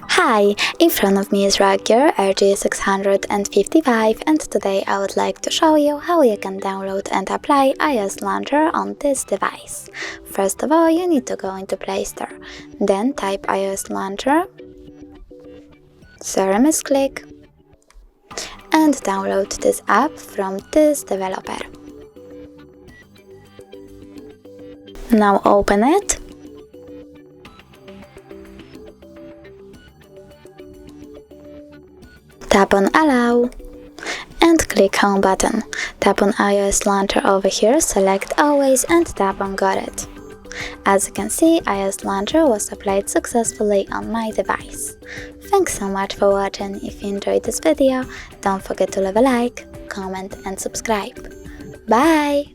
Hi, in front of me is RUGGEAR RG655 and today I would like to show you how you can download and apply iOS Launcher on this device. First of all, you need to go into Play Store, then type iOS Launcher, Serum is click, and download this app from this developer. Now open it. Tap on Allow and click Home button. Tap on iOS Launcher over here, select Always and tap on Got it. As you can see, iOS Launcher was applied successfully on my device. Thanks so much for watching. If you enjoyed this video, don't forget to leave a like, comment and subscribe. Bye!